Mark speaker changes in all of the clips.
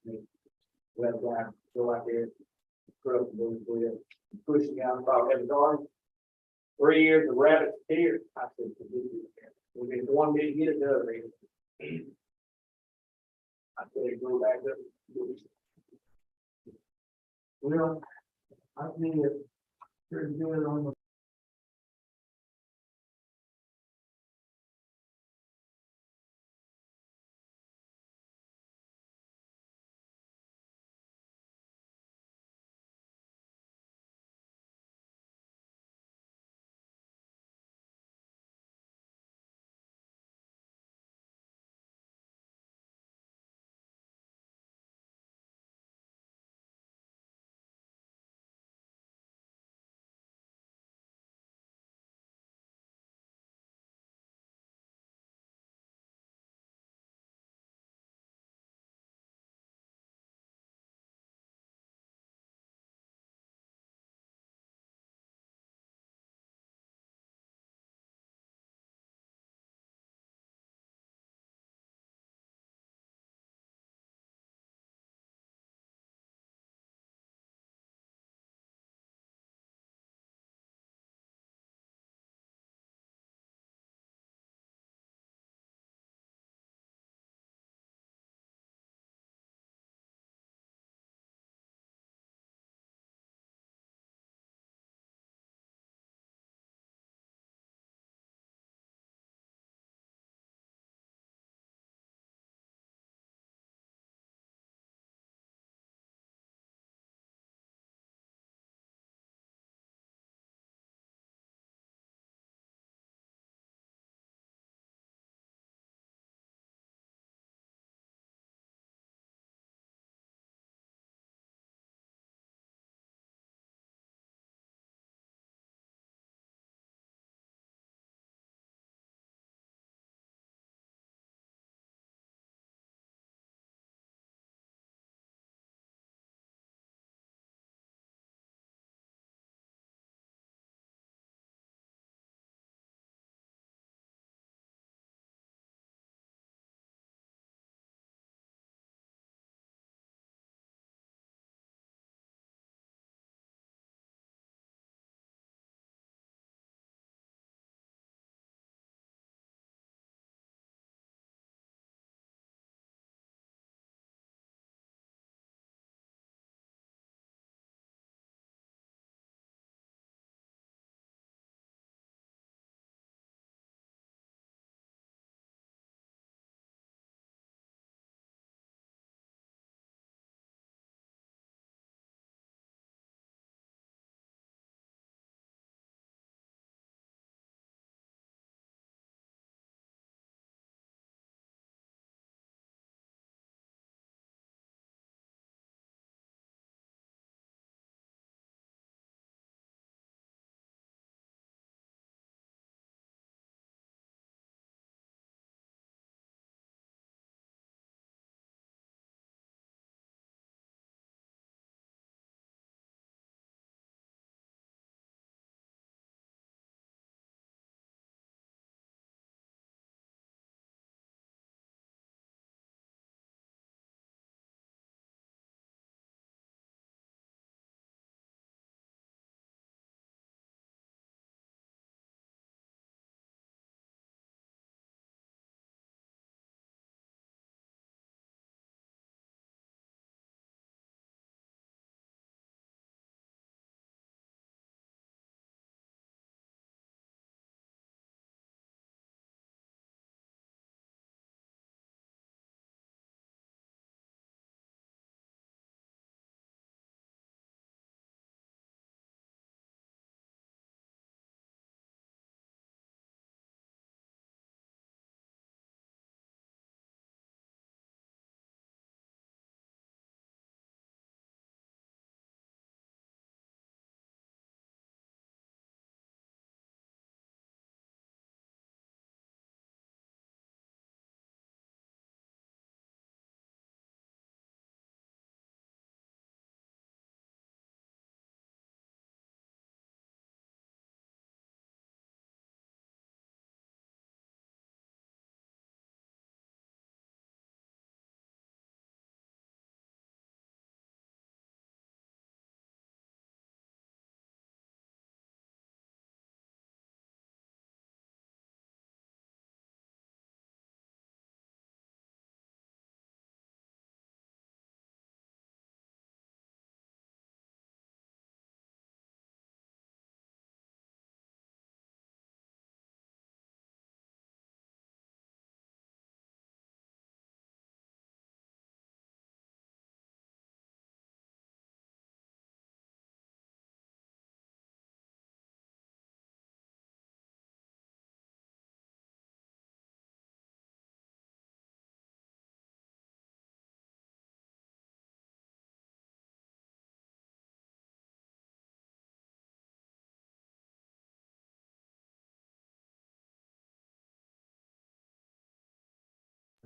Speaker 1: Well, I go out there, we're pushing out about every garden. 3 years of rabbits here. I said, we've been one minute get it done. I said, go back up. Well, I think it's pretty good on the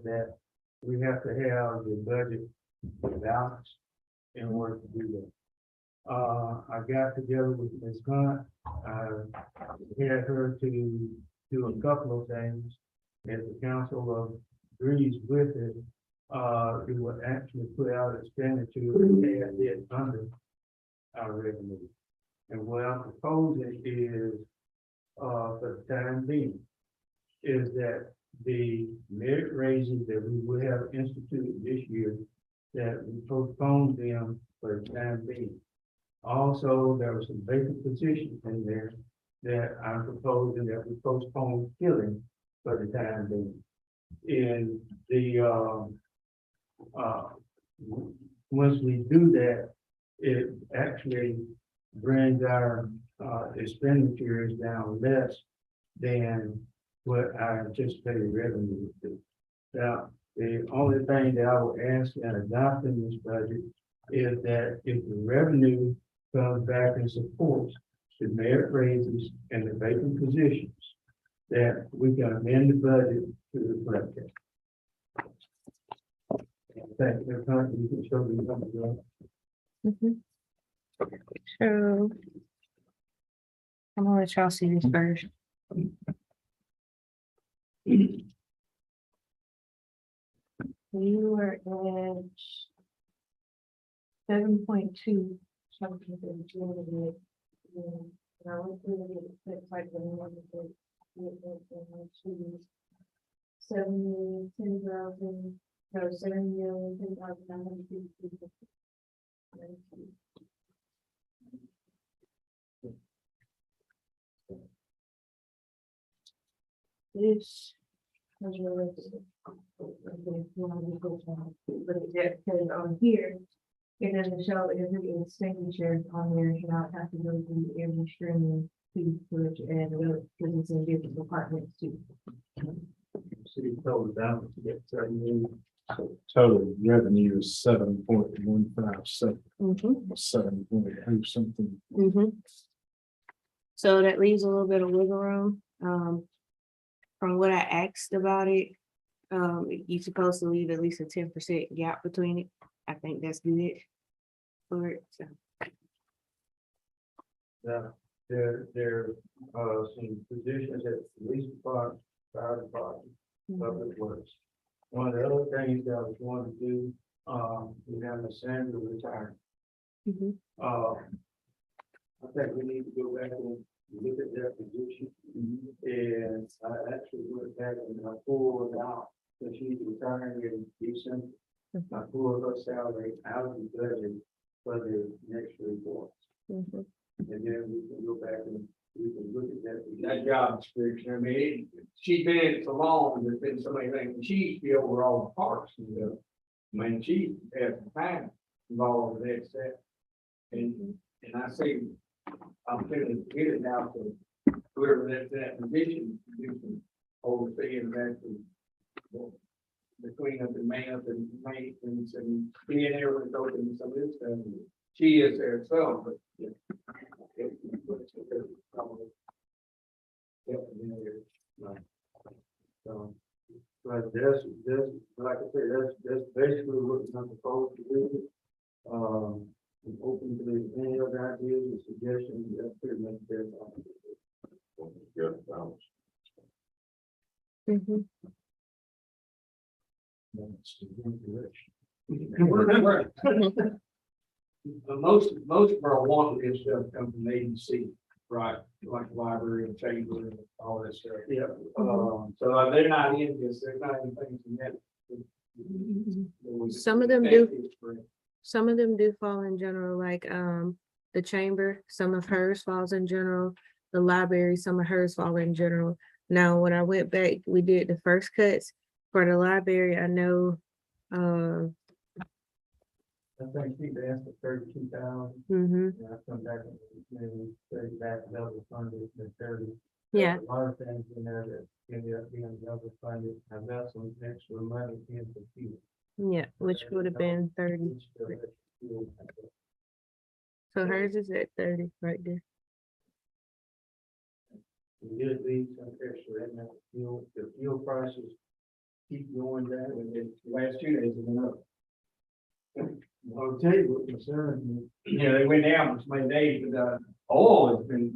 Speaker 2: that we have to have the budget balanced in order to do that. I got together with Ms. Hunt, I had her to do a couple of things. If the council agrees with it, it would actually put out expenditure and add it under our revenue. And what I'm proposing is, for the time being, is that the merit raises that we would have instituted this year, that we postpone them for the time being. Also, there were some vacant positions in there that I'm proposing that we postpone filling for the time being. In the, once we do that, it actually brings our expenditures down less than what our anticipated revenue would be. Now, the only thing that I would ask in adopting this budget is that if the revenue comes back and supports the merit raises and the vacant positions, that we can amend the budget to reflect that. Thank you. You can show me something.
Speaker 3: So I'm gonna let y'all see this first. You were at 7.2. Something that you wanted to do. And I went through it, it's like the one that you 7 million, 10,000, no, 7 million, 10,950. This. But it says on here, it doesn't show every expenditure on there, you know, I have to go through every stream to put and add it up, because it's in different departments too.
Speaker 2: City total balance to get 30 million.
Speaker 4: So total revenue is 7.157, 7.2 something.
Speaker 3: So that leaves a little bit of wiggle room. From what I asked about it, you're supposed to leave at least a 10% gap between it. I think that's good for it. So.
Speaker 2: Now, there are some positions at the police department, fire department, public works. One of the other things that I was going to do, we have a Sandra retiring. I think we need to go back and look at that position. And I actually went back and I pulled out, so she's retiring in December. I pulled her salary out of the budget for the next report. And then we can go back and we can look at that job description. I mean, she's been in it so long, there's been so many things. She used to be over all the parks and stuff. I mean, she has time involved with that stuff. And I say, I'm feeling good now to whoever that position, do some overseeing that, the cleanup and maintenance and being able to go through some of this stuff. She is there herself, but yeah. So, but that's, like I said, that's basically what I'm supposed to do. I'm open to any other ideas or suggestions. That's pretty much it. Good balance. That's the direction. Most of our wanted is stuff come from ABC, right? Like the library and chamber and all that stuff. Yeah. So they're not in this, there's not anything from that.
Speaker 3: Some of them do. Some of them do fall in general, like the chamber, some of hers falls in general. The library, some of hers fall in general. Now, when I went back, we did the first cuts for the library. I know
Speaker 2: I think she asked for 32,000.
Speaker 3: mm-hmm.
Speaker 2: I come back and maybe 30 back level funded to 30.
Speaker 3: Yeah.
Speaker 2: A lot of things in there that ended up being level funded. I've got some extra money in for fuel.
Speaker 3: Yeah, which would have been 30. So hers is at 30 right there.
Speaker 2: We did leave some extra in that fuel, the fuel prices
Speaker 1: keep going down, and then the last 2 days have been up.
Speaker 2: I'll tell you what concerns me.
Speaker 1: They went down for so many days, but the oil has been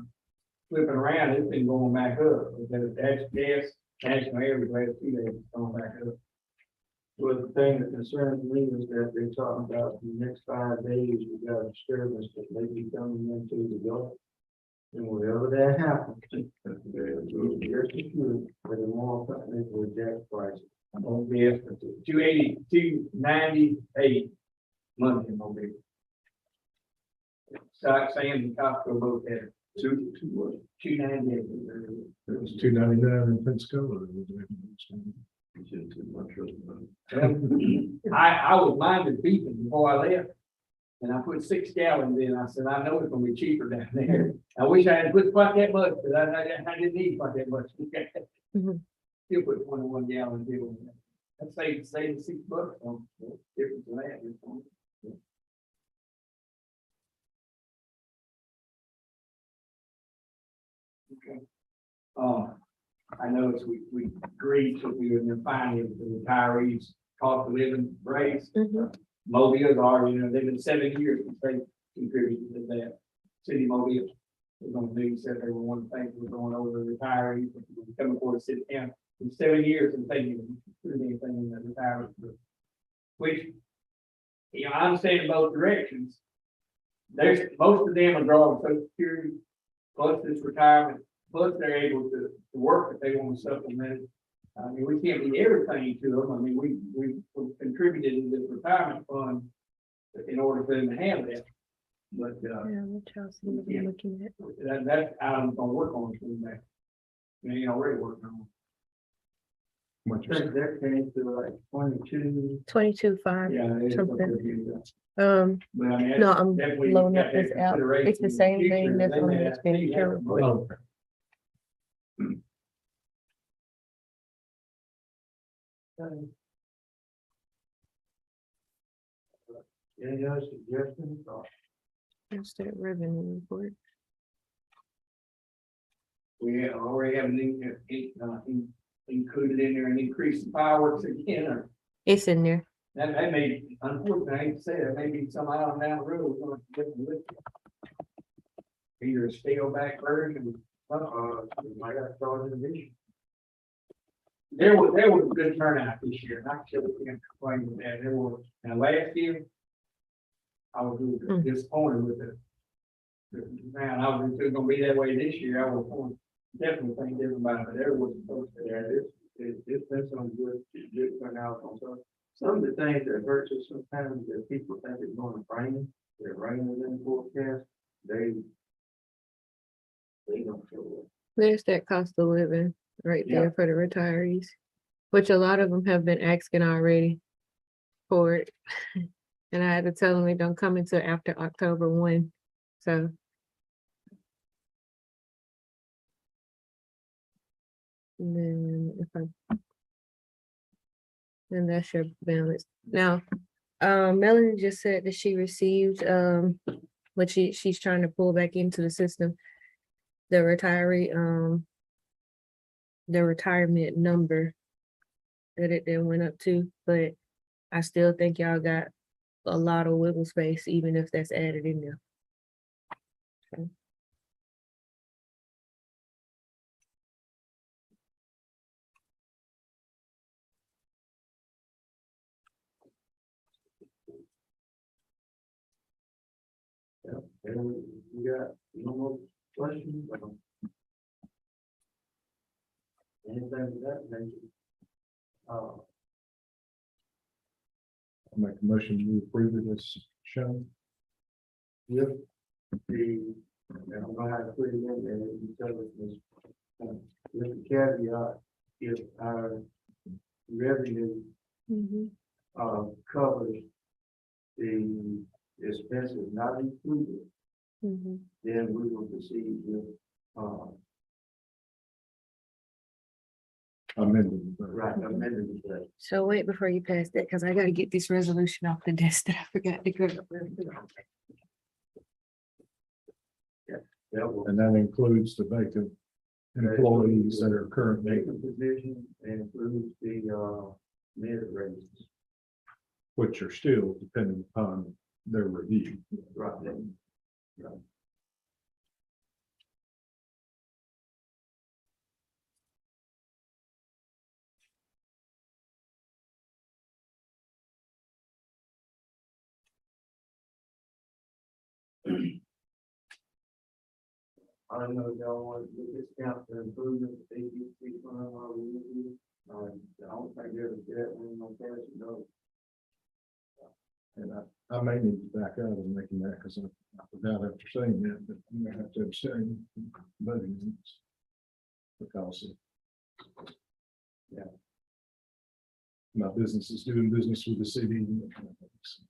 Speaker 1: flipping around, it's been going back up. That's gas, national average last 2 days, it's going back up.
Speaker 2: Well, the thing that concerns me is that they're talking about the next 5 days, we got a disturbance that may be coming into the Gulf. And wherever that happens, they're secure for the more companies with jack prices.
Speaker 1: On gas, 280, 298 monthly in Mobile. Stock, Sam, and Costco both had 298.
Speaker 4: It was $2.99 in Pensacola.
Speaker 1: I was minded beefing before I left. And I put 6 gallons in. I said, I know it's gonna be cheaper down there. I wish I had put quite that much, but I didn't need quite that much. Still put 21 gallons in. That saved $6 on the difference in that. Okay. I noticed we agreed to we were finding the retirees cost of living raise. Mobile's already, they've been 7 years since they contributed to that. City Mobile, we're gonna do, said they were one of the things we're going over the retirees, coming forward to sit down. In 7 years and they didn't do anything in the retirement group. Which, I understand in both directions. There's, most of them are drawing Social Security, plus this retirement, plus they're able to work if they want to supplement. I mean, we can't be everything to them. I mean, we contributed to this retirement fund in order for them to have that. But,
Speaker 3: Which house are you looking at?
Speaker 1: that item's gonna work on it. You know, already working on
Speaker 4: Much
Speaker 2: I think that came to like 22.
Speaker 3: 22.5.
Speaker 1: it. Yeah. it is
Speaker 3: Something.
Speaker 1: something. But I mean,
Speaker 3: No, I'm
Speaker 1: definitely
Speaker 3: loading
Speaker 1: got
Speaker 3: up
Speaker 1: that
Speaker 3: this out.
Speaker 1: consideration
Speaker 3: It's the
Speaker 1: in
Speaker 3: same
Speaker 1: future.
Speaker 3: thing that's
Speaker 1: They
Speaker 3: on
Speaker 1: may
Speaker 3: the
Speaker 1: have to see
Speaker 3: expenditure
Speaker 1: that.
Speaker 3: report.
Speaker 4: Okay.
Speaker 2: Any other suggestions?
Speaker 3: That's that revenue report.
Speaker 1: We already have included in there an increase in fireworks again, or
Speaker 3: It's in there.
Speaker 1: that may, unfortunately, I hate to say it, maybe some item down the road, we're gonna have to look at. Either a scale back version,
Speaker 2: We might have started in this.
Speaker 1: there was a good turnout this year, and I can't complain with that, there was, now last year. I was really disappointed with it. Man, I was just gonna be that way this year, I was definitely think different about it, but there was supposed to there,
Speaker 2: It's been some good turnout on some of the things that hurts us sometimes that people think it's going to rain, they're raining in the forecast, they don't show up.
Speaker 3: There's that cost of living right
Speaker 1: Yeah.
Speaker 3: there for the retirees, which a lot of them have been asking already for it. And I had to tell them it don't come until after October 1. So. And then if I. And that's your balance. Now, Melanie just said that she received, what she's trying to pull back into the system. The retiree, the retirement number that it then went up to, but I still think y'all got a lot of wiggle space, even if that's added in there. Okay.
Speaker 2: And we got no more questions? Anything of that nature?
Speaker 4: I'll make a motion to approve it as shown.
Speaker 2: Yep. And I'm gonna have to put it in there, because with the caveat, if our revenue covers the expenses not included, then we will proceed with,
Speaker 4: Amended.
Speaker 2: amended the.
Speaker 3: So wait before you pass that, because I gotta get this resolution off the desk that I forgot to grab.
Speaker 2: That will,
Speaker 4: And that includes the vacant employees that are currently,
Speaker 2: vacant position and includes the, merit raises.
Speaker 4: which are still dependent upon their review.
Speaker 2: Right. I don't know if y'all want to discount the improvement, APC fund, or we, I don't think there's a debt, we don't pass it, no.
Speaker 4: And I may need to back out on making that because I forgot after saying that, but I'm gonna have to abstain from voting on this. Because of,
Speaker 2: Yeah.
Speaker 4: my business is doing business with the city. And that kind of things.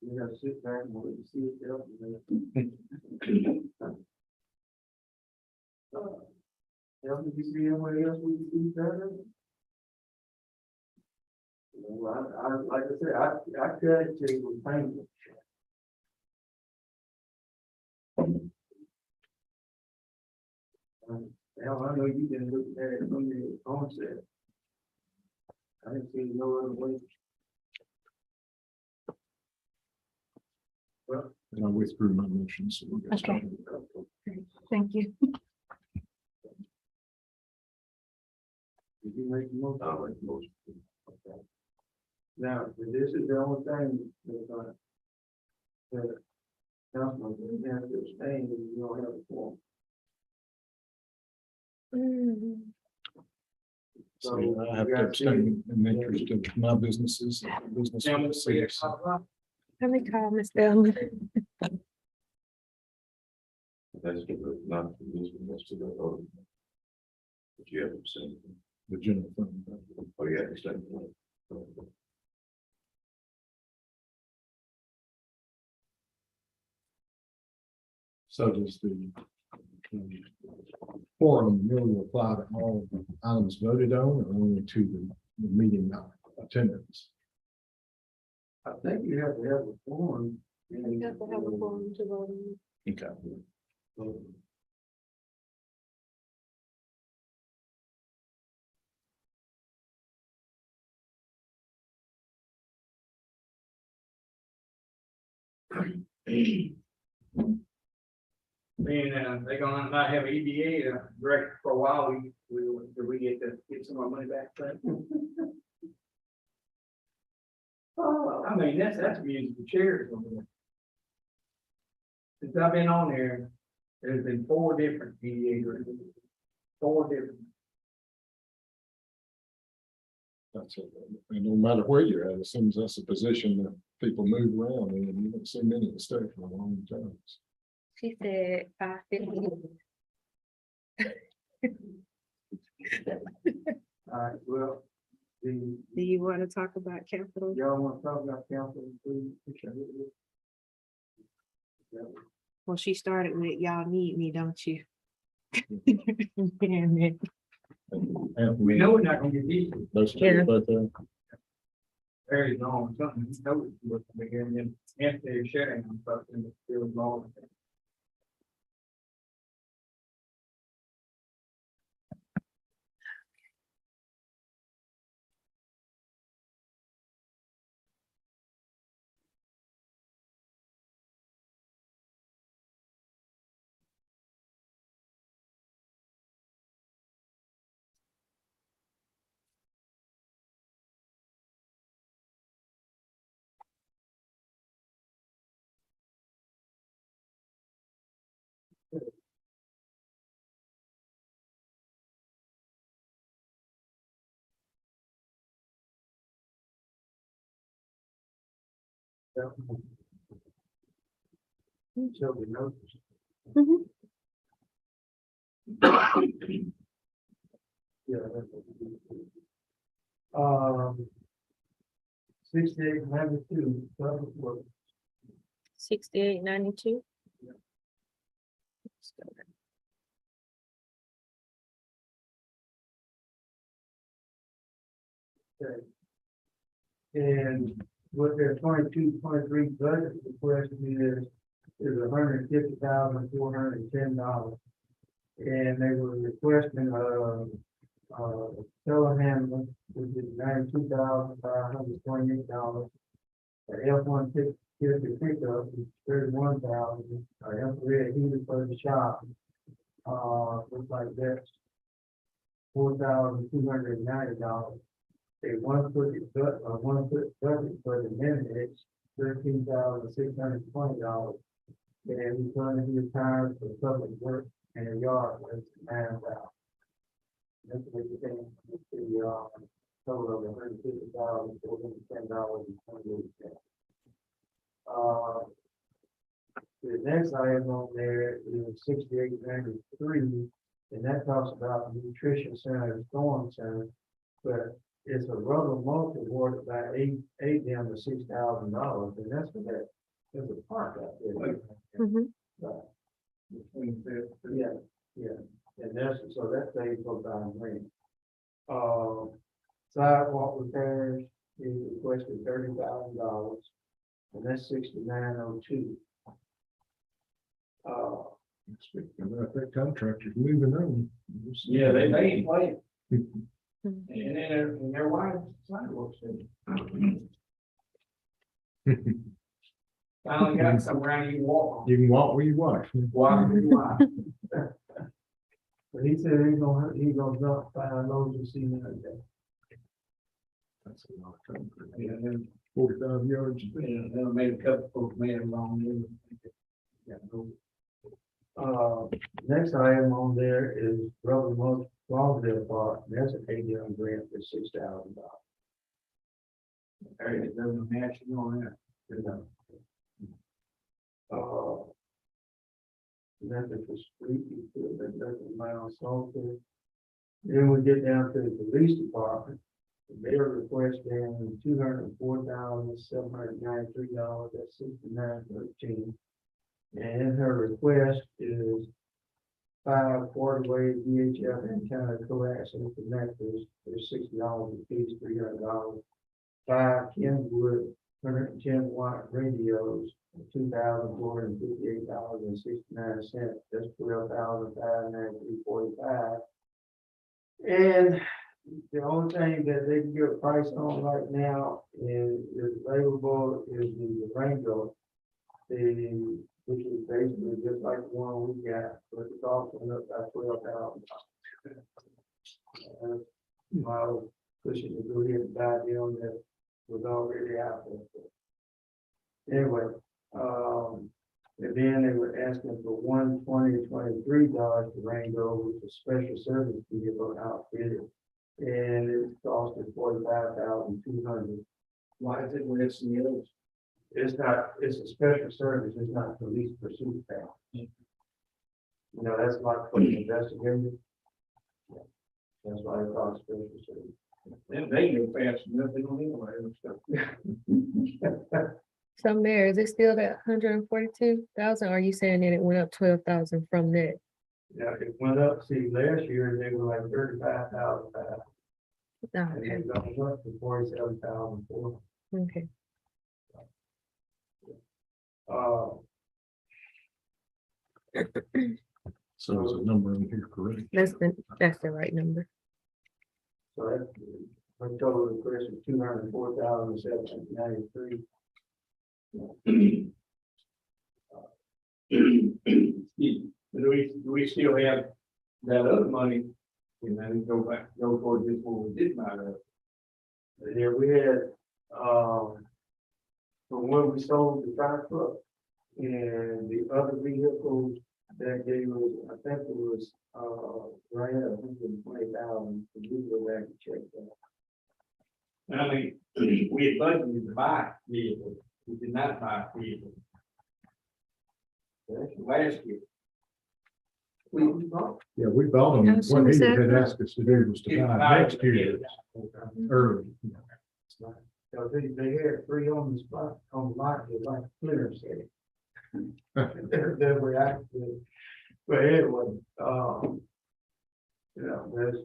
Speaker 2: You gotta sit back and wait to see it else. Did you see anybody else we can do better? Well, I, like I said, I cut it to with painful. Hell, I know you didn't look at it from the onset. I didn't see no other way. Well,
Speaker 4: And I withdrew my motion, so we're good.
Speaker 3: Okay. Thank you.
Speaker 2: did you make the most? I make the most. Okay. Now, this is the only thing that, the council, you have to abstain if you don't have a form.
Speaker 4: So I have to abstain in the interest of my businesses. Business with the city.
Speaker 3: Let me call Miss Bellman.
Speaker 5: That's not this one, that's to the other. But you have to send,
Speaker 4: The general fund.
Speaker 5: oh, yeah, it's like.
Speaker 4: So does the forum really apply to all of the items voted on or only to the meeting attendance?
Speaker 2: I think you have to have a form.
Speaker 3: You have to have a form to vote on.
Speaker 4: Okay.
Speaker 1: Being, they're gonna not have EDA director for a while, do we get to get some of our money back? Oh, I mean, that's musical chairs over there. Since I've been on there, there's been 4 different EDA directors. 4 different.
Speaker 4: That's it. And no matter where you're at, it seems that's a position that people move around in, and you don't see many that stay for a long time.
Speaker 3: She said 5:50.
Speaker 2: All right, well,
Speaker 3: Do you want to talk about capital?
Speaker 2: y'all want to talk about council, please?
Speaker 3: Well, she started with y'all need me, don't you?
Speaker 1: We know we're not gonna get these.
Speaker 4: Those two,
Speaker 3: Yeah.
Speaker 4: but
Speaker 1: Very long, something, you know, what's beginning, and if they're sharing them, but then it's still long.
Speaker 2: Shall be noticed.
Speaker 3: Mhm.
Speaker 2: Yeah. Um. 6892, public works.
Speaker 3: 6892.
Speaker 2: Okay. And with their 22-23 budget, the question is, is $150,410. And they were requesting, telehandler, which is $92,528. The F-150 pickup is $31,000. Infrared heater for the shop, looks like that's $4,290. A 1 foot bucket for the minutes, $13,620. And he's going to be retired for public work and a yard, that's $9,000. That's what you think, the, total of $150,410.28. The next item on there is 6893, and that talks about the nutrition center, and storm center. But it's a rubber multi worth about eight down to $6,000, and that's for that, there's a park out there.
Speaker 3: Mhm.
Speaker 2: Right. Yeah, and that's, so that stays for about $1 million. Sidewalk repairs is requested $30,000, and that's 6902.
Speaker 4: Speaking about that contractor's moving on.
Speaker 1: Yeah, they made play. And then their wives sidewalks. Finally got somewhere you can walk on.
Speaker 4: You can walk where you watch.
Speaker 1: Walk where you want.
Speaker 2: But he said he's gonna drop 5 loads of cement a day.
Speaker 4: That's a lot of concrete.
Speaker 1: Yeah, and then,
Speaker 4: 45 yards.
Speaker 1: yeah, then I made a couple folks mad along there.
Speaker 2: Next item on there is rubber mulch Monroeville Park, and that's an 8 grant for $6,000.
Speaker 1: There it doesn't match you on that.
Speaker 2: Nothing for street, that doesn't amount salted. Then we get down to the police department. They're requesting $204,793, that's $69.13. And her request is 5 quarterway VHF antenna coaxial connectors, there's $60 a piece, $300. 5 Kenwood 110-watt radios, $2,458.69. That's $12,593.45. And the only thing that they can get a price on right now is available is the Rango, which is basically just like the one we got, but it's also up by $12,000. Model pushing to go ahead and buy the one that was already out there. Anyway, and then they were asking for $123 for Rango, which is special service vehicle outfitted, and it costed $45,200.
Speaker 1: Why is it when it's in the others?
Speaker 2: It's not, it's a special service, it's not police pursuit package. You know, that's like for the investigators. Yeah. That's why it's called special service.
Speaker 1: They go fast enough, they don't anyway and stuff.
Speaker 3: So Mayor, is it still that 142,000? Or are you saying that it went up 12,000 from that?
Speaker 2: Yeah, it went up, see, last year they were like 35,000.
Speaker 3: Oh,
Speaker 2: And
Speaker 3: okay,
Speaker 2: it goes up to 47,004.
Speaker 3: okay.
Speaker 4: So is the number in here correct?
Speaker 3: That's the right number.
Speaker 2: So that's, my total request is $204,793.
Speaker 1: Do we still have that other money? And then go toward this one we did buy that.
Speaker 2: Here we had, from when we sold the fire truck and the other vehicles that gave us, I think it was, right at 120,000. We go back and check that.
Speaker 1: I mean, we had budgeted to buy vehicles, we did not buy vehicles. That's last year. We bought.
Speaker 4: Yeah, we bought them.
Speaker 3: I
Speaker 4: What
Speaker 3: assume
Speaker 4: he
Speaker 3: it's that-
Speaker 4: had asked us to do was to buy next year early.
Speaker 2: So they had 3 on the spot, on the lot, they like clearance said. That way I could, but anyway, you know, there's.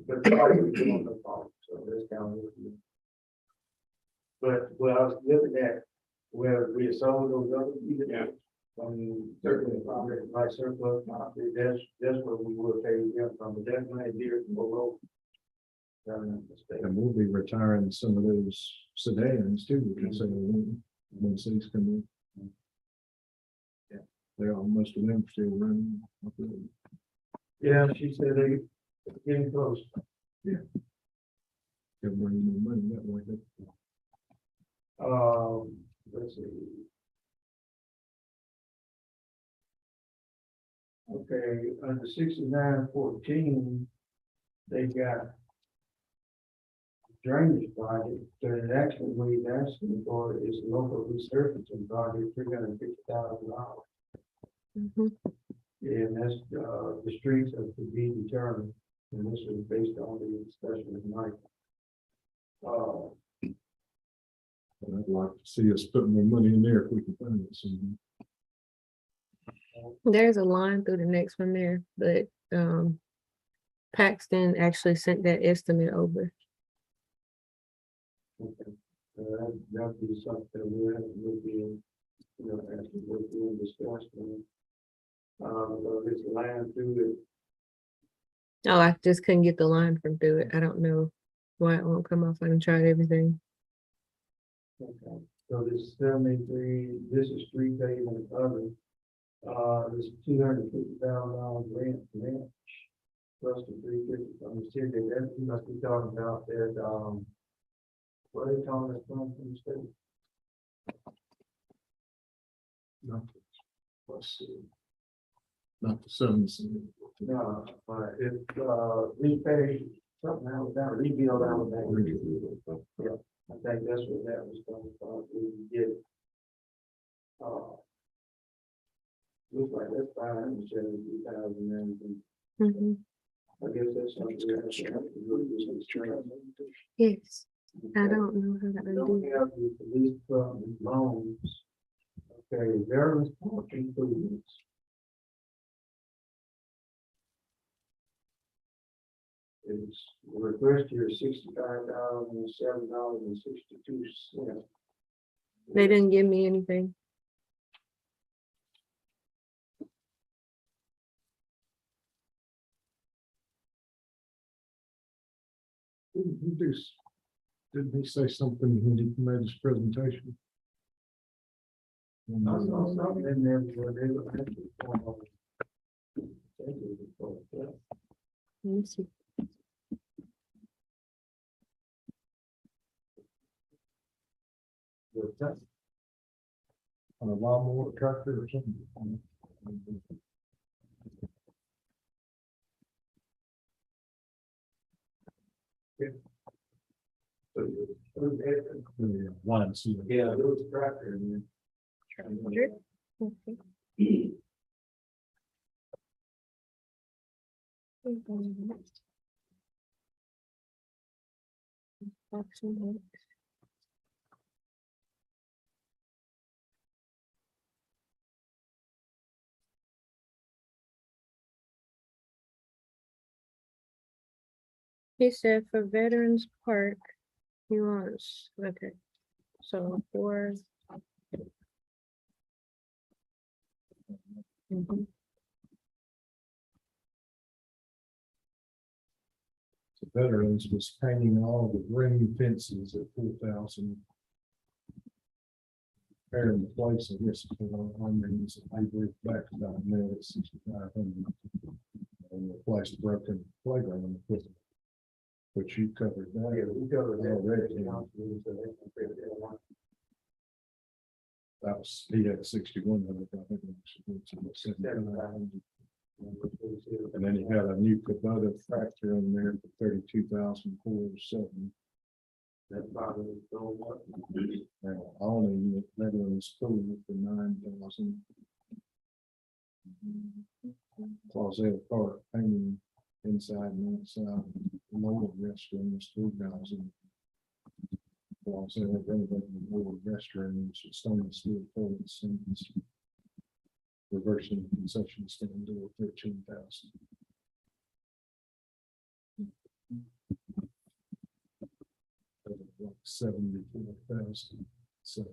Speaker 2: But probably we come on the phone, so there's kind of. But what I was looking at Well, we sold those other units.
Speaker 1: Yeah.
Speaker 2: Certainly, probably my surplus, property, that's what we would pay them from, but that's my dear below.
Speaker 4: And we'll be retiring some of those sedans too, we can say, when these come in.
Speaker 2: Yeah.
Speaker 4: They are, most of them still running.
Speaker 2: Yeah, she said they getting close.
Speaker 4: They'll bring more money that way.
Speaker 2: Let's see. Okay, under 6914, they got drainage project, so actually what he's asking for is local resurfacing project, $350,000.
Speaker 3: Mhm.
Speaker 2: And that's, the streets are to be determined, and this is based on the discussion tonight.
Speaker 4: And I'd like to see us put more money in there if we can find it.
Speaker 3: There's a line through the next one there, but Paxton actually sent that estimate over.
Speaker 2: Okay. That'd be something that we'll have to look in, you know, as we go through and discuss. This land through it.
Speaker 3: Oh, I just couldn't get the line from through it. I don't know why it won't come off. I tried everything.
Speaker 2: Okay. So this 73, this is street paving and other. This $250,000 grant match. Plus the 350 from the city, that you must be talking about that, what are they calling it from the state?
Speaker 4: Let's see. Not the 70s.
Speaker 2: No, it's, repay, something else down, rebuild down the bank. Yeah, I think that's what that was going for, we get it. Looks like that's $572,000, and
Speaker 3: Mhm.
Speaker 2: I guess that's something we have to really just train.
Speaker 3: Yes, I don't know how to
Speaker 2: We don't
Speaker 3: undo.
Speaker 2: have the police department loans. Okay, various park improvements. It's the request here is $65,007.62.
Speaker 3: They didn't give me anything.
Speaker 4: Didn't he say something when he made his presentation?
Speaker 2: I saw something in there where they were actually.
Speaker 3: Let me see.
Speaker 4: On a lawnmower tractor or something? Yeah, one, see.
Speaker 2: Yeah, there was a tractor in
Speaker 3: Okay. Action. He said for Veterans Park, he wants, okay, so for. Mhm.
Speaker 4: The Veterans was painting all the green fences at 4,000. Fair in the place, I guess, I mean, I agree back about now at 6,500. And replace the broken playground equipment. Which you covered that.
Speaker 2: Yeah, we covered that
Speaker 4: Already. That was, he had 6,100, I think. And then he had a new Kubota tractor in there for 32,407.
Speaker 2: That probably going up.
Speaker 4: Now, only Netherlands school for 9,000. Clausel Park painting inside and outside, lower restrooms, 2,000. Clausel renovating lower restrooms, stainless steel toilets, and reversing the concession stand door, 13,000. Like 74,000. So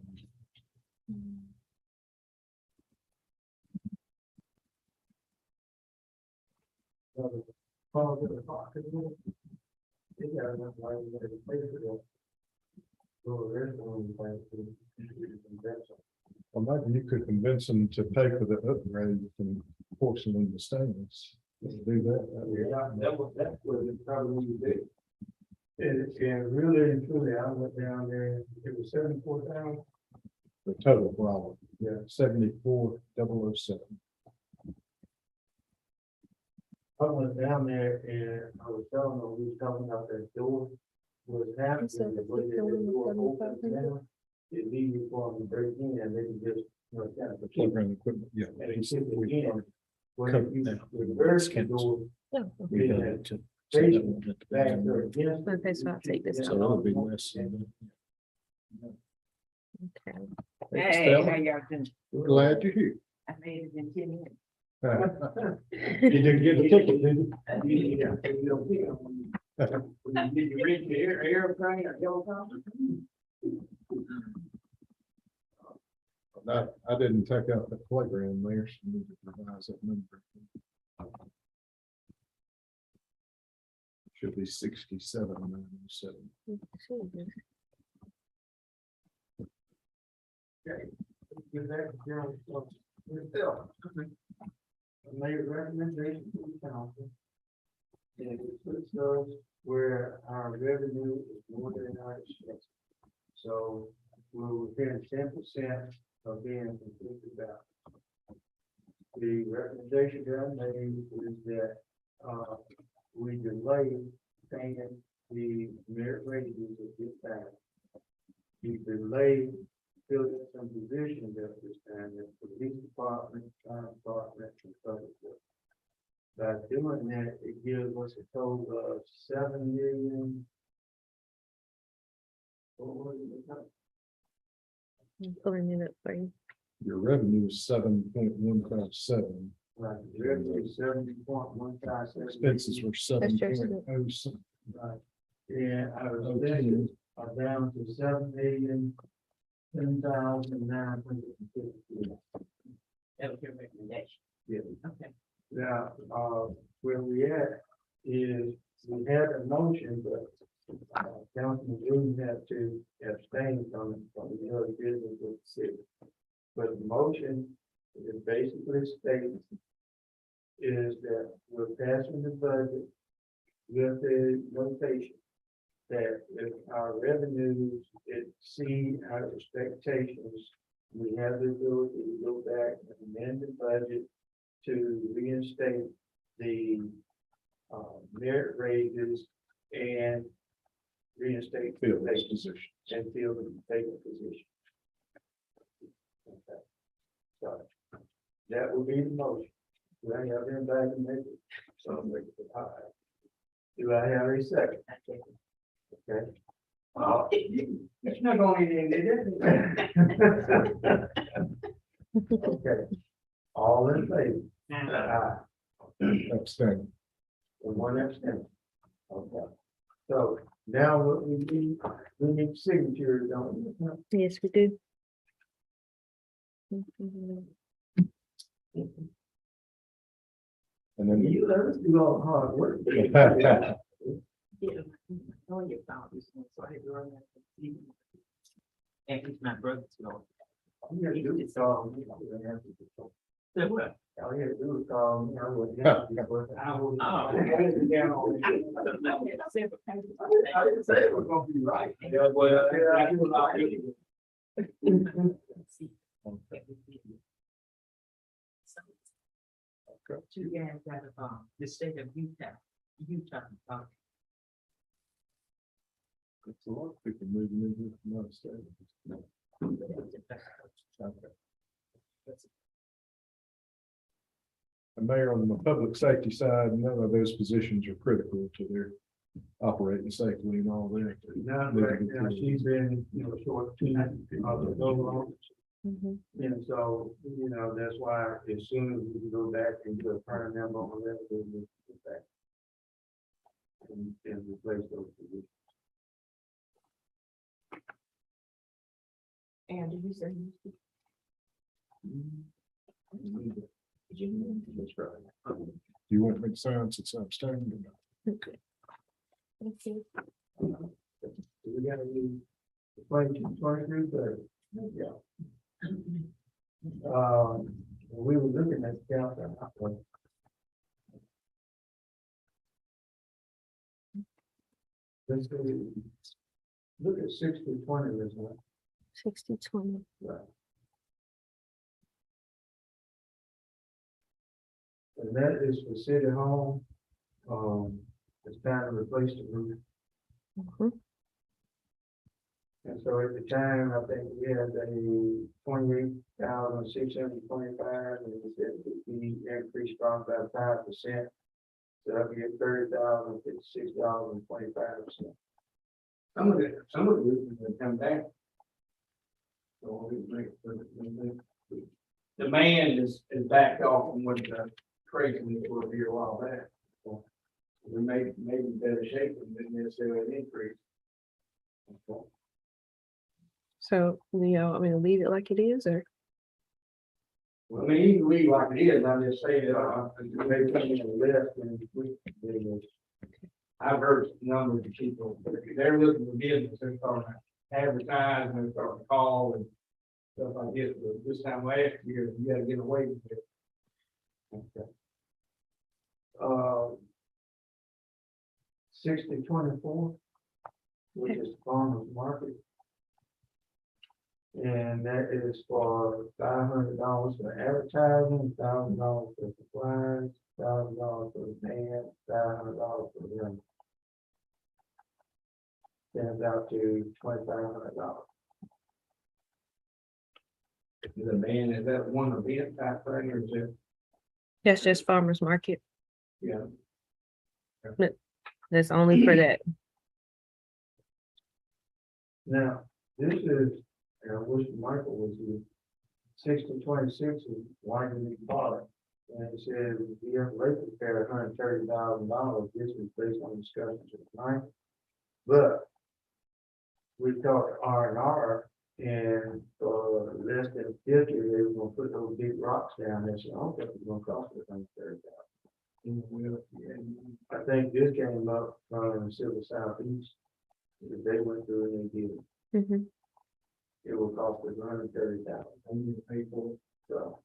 Speaker 4: Well, maybe you could convince them to pay for the upgrade and porcelain the stainless. Do that.
Speaker 1: That's what it probably would be.
Speaker 2: And really and truly, I went down there, it was 74,000.
Speaker 4: The total for all of them. Yeah, 74,007.
Speaker 2: I went down there and I was telling them, we was talking about that door was happening,
Speaker 3: So
Speaker 2: the way that the door opens
Speaker 3: 7500.
Speaker 2: down. It leaves you for them to break in and they can just, kind of.
Speaker 4: Playground equipment, yeah.
Speaker 2: And
Speaker 4: he
Speaker 2: you
Speaker 4: said
Speaker 2: see
Speaker 4: we
Speaker 2: again,
Speaker 4: are
Speaker 2: when
Speaker 4: covered
Speaker 2: you
Speaker 4: now.
Speaker 2: reverse the door,
Speaker 3: Oh,
Speaker 4: We
Speaker 2: Yeah.
Speaker 4: got it to-
Speaker 2: facing back there against.
Speaker 3: Okay, so I'll take this
Speaker 4: So that'll be less than
Speaker 3: okay.
Speaker 4: that.
Speaker 6: Hey,
Speaker 4: Stella,
Speaker 6: how y'all doing?
Speaker 4: we're glad you're here.
Speaker 6: I made it in 10 minutes.
Speaker 4: You didn't get a ticket, did you?
Speaker 1: Yeah, you don't pick up when you reach the airplane or helicopter.
Speaker 4: I didn't take out the playground there, so we need to revise that number. Should be 67,907.
Speaker 2: Give that to General Instructions. I made a recommendation to the council. And it puts us where our revenue is more than our expense. So we're within 10% of being completely balanced. The recommendation that I made is that, we delay paying the merit raises at this time. We delay filling some positions at this time, at the police department, fire department, and public works. By doing that, it gives us a total of 7,000,000. What was it?
Speaker 3: Pulling it up for you.
Speaker 4: Your revenue is 7.157.
Speaker 2: Right, revenue 70.157.
Speaker 4: Expenses were 7.07.
Speaker 2: Right, and our expenses are down to 7,010,950.
Speaker 6: That was your recommendation.
Speaker 2: Yeah.
Speaker 6: Okay.
Speaker 2: Now, where we at is, we had a motion, but Councilman Green had to abstain from the other business of the city. But the motion is basically states is that we're passing the budget with the notation that if our revenues exceed our expectations, we have the ability to go back and amend the budget to reinstate the merit raises and reinstate the
Speaker 4: Field
Speaker 2: vacancies
Speaker 4: position.
Speaker 2: and fill the vacant position. Okay. So that will be the motion. Do I have anybody to make it? So I'll make it high. Do I have a second? Okay.
Speaker 1: Oh, it's not going in, is it?
Speaker 2: Okay. All in favor? Aye.
Speaker 4: Abstain.
Speaker 2: And one abstention. Okay. So now what we need signatures, don't we?
Speaker 3: Yes, we do.
Speaker 4: And then
Speaker 2: You let us do all the hard work.
Speaker 6: Yeah. On your phone, so I had to run that. And it's my brother's phone.
Speaker 2: All you have to do is call me. I wouldn't have to do it.
Speaker 6: So what?
Speaker 2: All you have to do is call me. I wouldn't have to do it.
Speaker 1: I will.
Speaker 6: Oh.
Speaker 1: I had it down on it. I didn't say it was gonna be right. Yeah, well, I do a lot of it.
Speaker 6: Two guys out of the state of Utah.
Speaker 4: it's a lot of people moving in here from out of state. Okay. And Mayor, on the public safety side, none of those positions are critical to their operating safely and all that.
Speaker 2: Not right now, she's been, short two,
Speaker 3: Mhm.
Speaker 2: and so, that's why as soon as we can go back and do a permanent member on that, we'll get back. And replace those positions.
Speaker 6: And did you say?
Speaker 5: That's right.
Speaker 4: Do you want me to sign since I'm standing?
Speaker 3: Thank you.
Speaker 2: We gotta use the 23, 30. Yeah. We were looking at the calendar. Let's go, look at 60-20 this one.
Speaker 3: 60-20.
Speaker 2: Right. And that is for City Hall. It's time to replace the roof.
Speaker 3: Mhm.
Speaker 2: And so at the time, I think we had a 28,625, and it said we increased from about 5%. So that'll be at $30,056.25.
Speaker 1: Some of the roofs have come down. So demand is backed off from what the craziness was here a while back. So we may be better shape than necessarily an increase.
Speaker 3: So, I mean, leave it like it is, or?
Speaker 1: Well, I mean, you can leave like it is, I'm just saying, maybe something in the list and we. I've heard numbers of people, they're looking for business, they're starting to advertise, and they're starting to call and stuff like this, but this time last year, you gotta get away with it. Okay.
Speaker 2: 60-24, which is farmers market. And that is for $500 for advertising, $1,000 for supplies, $1,000 for the band, $500 for the room. Stands out to $2,500.
Speaker 1: Is a man, is that one event type thing, or is it,
Speaker 3: That's just farmer's market.
Speaker 1: yeah?
Speaker 3: That's only for that.
Speaker 2: Now, this is, and I wish Michael was here. 60-26 is Wyoming Park. And it says the rate repair $130,000. This is based on discussions tonight. But we talked R&R, and for less than 50, they were gonna put those big rocks down there. So I don't think it's gonna cost us $130,000. I think this came up from Silver Southeast. They went through and they did it.
Speaker 3: Mhm.
Speaker 2: It will cost us $130,000. I need to pay for it, so.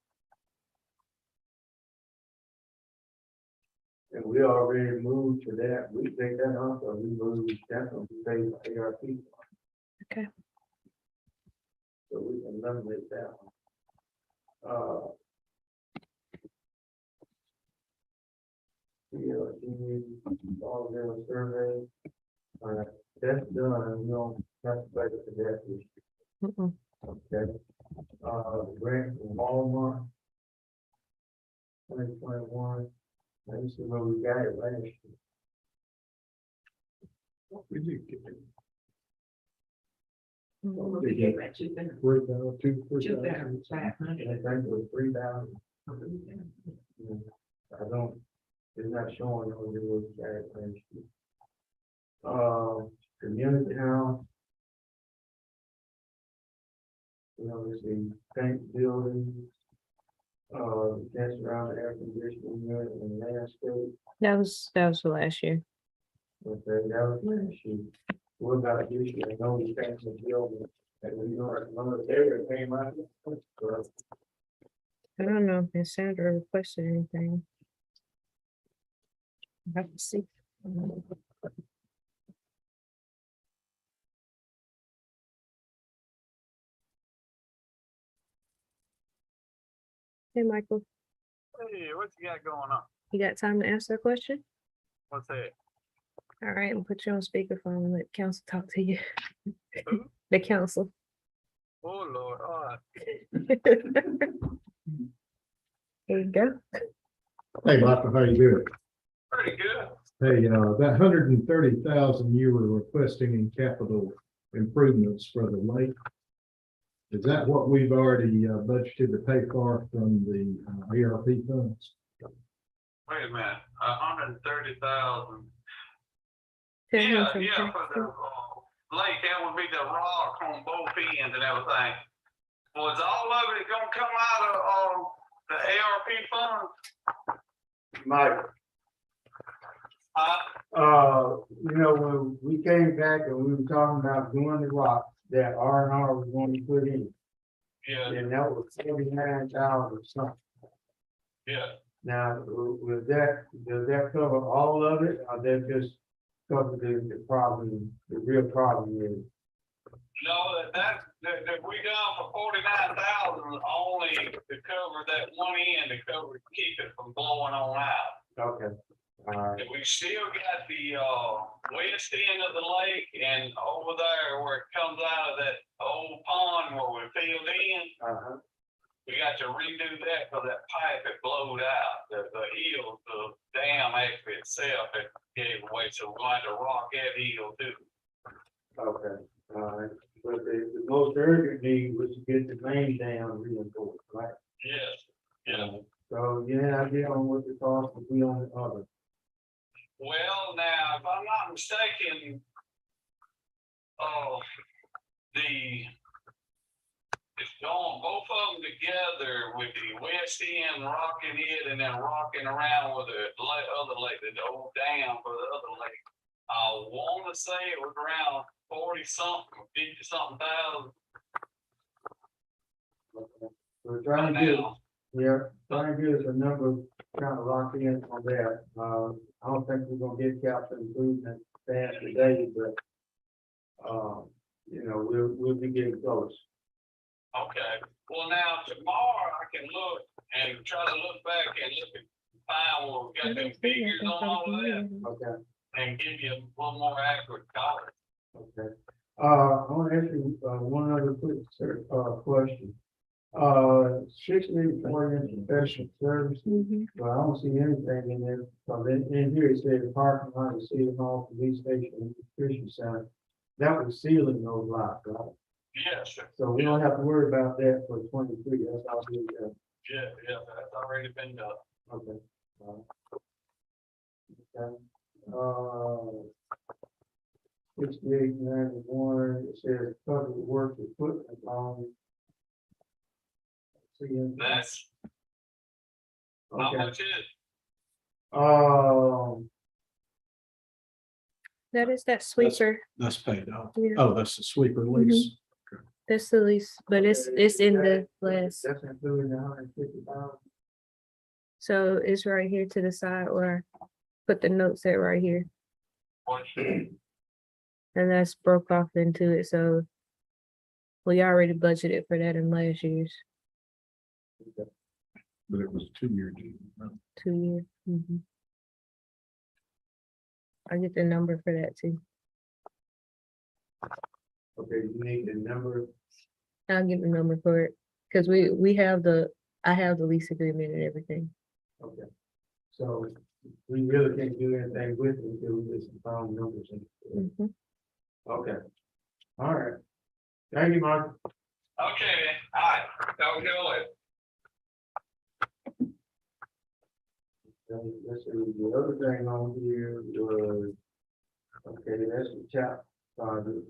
Speaker 2: And we already moved to that. We take that off, or we moved, that's gonna be paid by ARP.
Speaker 3: Okay.
Speaker 2: So we can eliminate that one. All the survey, that's done, we don't have to budget for that issue.
Speaker 3: Mm-mm.
Speaker 2: Okay. Grant from Walmart. 2021. Let me see where we got it last year.
Speaker 4: We did get it.
Speaker 3: Mhm.
Speaker 6: We gave that to them.
Speaker 4: 3,000.
Speaker 2: I think it was 3,000. I don't, it's not showing on the little got it last year. Community house. You know, let's see, tank building. That's around the air conditioning unit and landscape.
Speaker 3: That was for last year.
Speaker 2: Okay, that was last year. What about this year? I know the tanks are building, and we know another area came out.
Speaker 3: I don't know if Sandra requested anything. I have to see. Hey, Michael,
Speaker 7: Hey, what you got going on?
Speaker 3: you got time to answer a question?
Speaker 7: What's that?
Speaker 3: All right, I'll put you on speakerphone and let council talk to you.
Speaker 7: Who?
Speaker 3: The council.
Speaker 7: Oh, Lord, all right.
Speaker 3: There you go.
Speaker 4: Hey, Michael, how you doing?
Speaker 7: Pretty good.
Speaker 4: Hey, that 130,000 you were requesting in capital improvements for the lake. Is that what we've already budgeted to pay for from the ARP funds?
Speaker 7: Wait a minute, 130,000.
Speaker 3: Tell
Speaker 7: Yeah,
Speaker 3: him from
Speaker 7: yeah, for the
Speaker 3: council.
Speaker 7: lake, that would be the rock on both ends and everything. Was all of it gonna come out of, the ARP fund?
Speaker 2: Mike, you know, when we came back and we were talking about doing the rock that R&R was going to put in,
Speaker 7: Yeah,
Speaker 2: and that was 49,000 something.
Speaker 7: yeah.
Speaker 2: Now, does that cover all of it, or that just cover the problem, the real problem is?
Speaker 7: No, that we done for 49,000 only to cover that one end, to keep it from blowing on out.
Speaker 2: Okay, all right,
Speaker 7: And we still got the, west end of the lake and over there where it comes out of that old pond where we filled in. We got to redo that because that pipe had blowed out. The hill, the dam actually itself had gave away, so we're going to rock that hill too.
Speaker 2: okay, all right. But the most urgent need was to get the main dam reinforced, right?
Speaker 7: Yes, yeah.
Speaker 2: So, yeah, I get on what the cost will be on the other.
Speaker 7: Well, now, if I'm not mistaken, it's going both of them together with the west end rocking it and then rocking around with the other lake, the old dam for the other lake. I want to say it was around 40 something, 50 something thousand.
Speaker 2: Okay. We're trying to get,
Speaker 7: Now,
Speaker 2: yeah, trying to get us a number kind of locked in on that. I don't think we're gonna get capital improvement fast today, but, you know, we'll be getting close.
Speaker 7: okay. Well, now tomorrow I can look and try to look back and look and find where we got them figures on all of that
Speaker 2: Okay,
Speaker 7: and give you a little more accurate color.
Speaker 2: okay. I want to ask you, one other quick, question. 68 professional services, but I don't see anything in there. So in here it says parking lot, the city hall, police station, and nutrition center. That was sealing those lots, right?
Speaker 7: Yes, sir.
Speaker 2: So we don't have to worry about that for 23, that's all we got.
Speaker 7: Yeah, yeah, that's already been done.
Speaker 2: Okay. Okay. 6891, it says public works equipment loan.
Speaker 7: That's how
Speaker 2: Okay.
Speaker 7: much is it?
Speaker 3: That is that sweeper.
Speaker 4: That's paid off.
Speaker 3: Yeah.
Speaker 4: Oh, that's the sweeper lease.
Speaker 3: That's the lease, but it's in the last.
Speaker 2: That's including the 150,000.
Speaker 3: So it's right here to the side where I put the notes at right here. And that's broke off into it, so we already budgeted for that in last year's
Speaker 4: But it was a 2-year deal.
Speaker 3: 2 year. I get the number for that too.
Speaker 2: Okay, you need the number.
Speaker 3: I'll get the number for it, cause I have the lease agreement and everything.
Speaker 2: Okay. So we really can't do anything with it until we get some final numbers in.
Speaker 3: Mhm.
Speaker 2: Okay. All right. Thank you, Mark.
Speaker 7: Okay, man. All right. Have a good one.
Speaker 2: Let's see, the other thing on here was, okay, that's the chap project.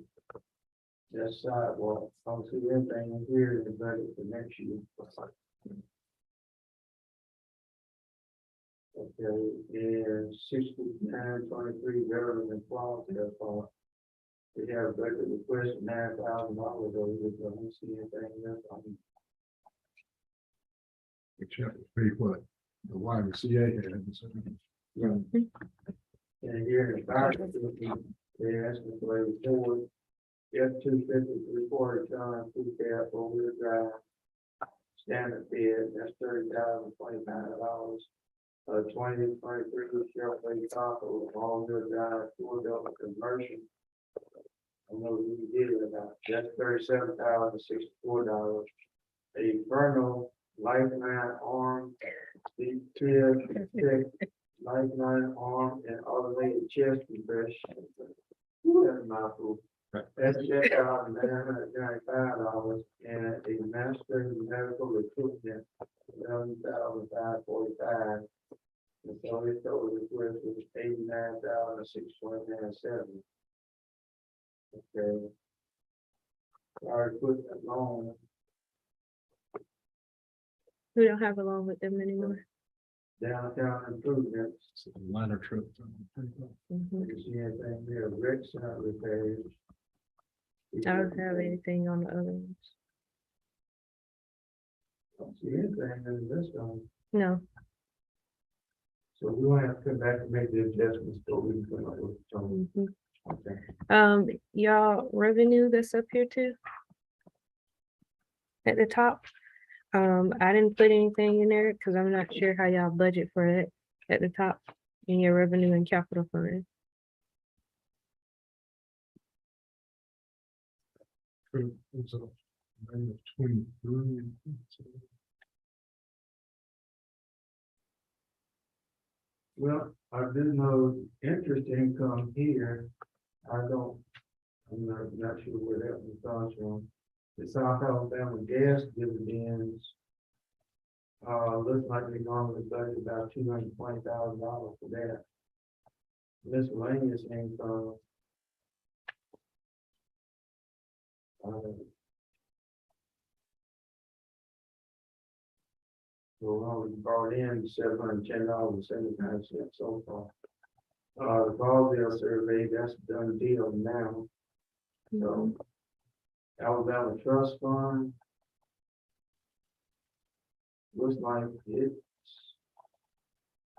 Speaker 2: That's sidewalk. I don't see anything in here in the budget for next year. Okay, and 6923 government and quality of thought. We have a budget request of $9,000 over this, I don't see anything else on it.
Speaker 4: Which would be what the YMCA had. So
Speaker 2: And here in the fire facility, they're asking for a Ford F-250 3/4 ton, two cab, 4-wheel drive, standard bid, that's $30,025. 2023 Chevrolet Tahoe, all-wheel drive, 4-door conversion. I know we did it about, that's $37,064. A Vernal Lifeline arm, the Lifeline arm and automated chest compression. That's my fool. That's $10,995 and a master medical equipment, $11,545. And so his total request was $89,629.70. Okay. Our equipment loan
Speaker 3: We don't have a loan with them anymore.
Speaker 2: Downtown improvements,
Speaker 4: Minor trip.
Speaker 3: Mhm.
Speaker 2: you see anything there, Rick center repairs.
Speaker 3: I don't have anything on the other ones.
Speaker 2: Don't see anything in this one,
Speaker 3: No,
Speaker 2: so we will have to come back and make the adjustments, so we can come up with some.
Speaker 3: mhm.
Speaker 2: Okay.
Speaker 3: Y'all revenue that's up here too. At the top. I didn't put anything in there because I'm not sure how y'all budget for it at the top in your revenue and capital fund.
Speaker 4: It's a -23.
Speaker 2: Well, I do know interest income here, I'm not sure where that one comes from. The South Alabama gas dividends. Looks like they're going to budget about $220,000 for that. Miscellaneous income. So we brought in $710.79 so far. The Ballville survey, that's a done deal now. So Alabama Trust Fund. Looks like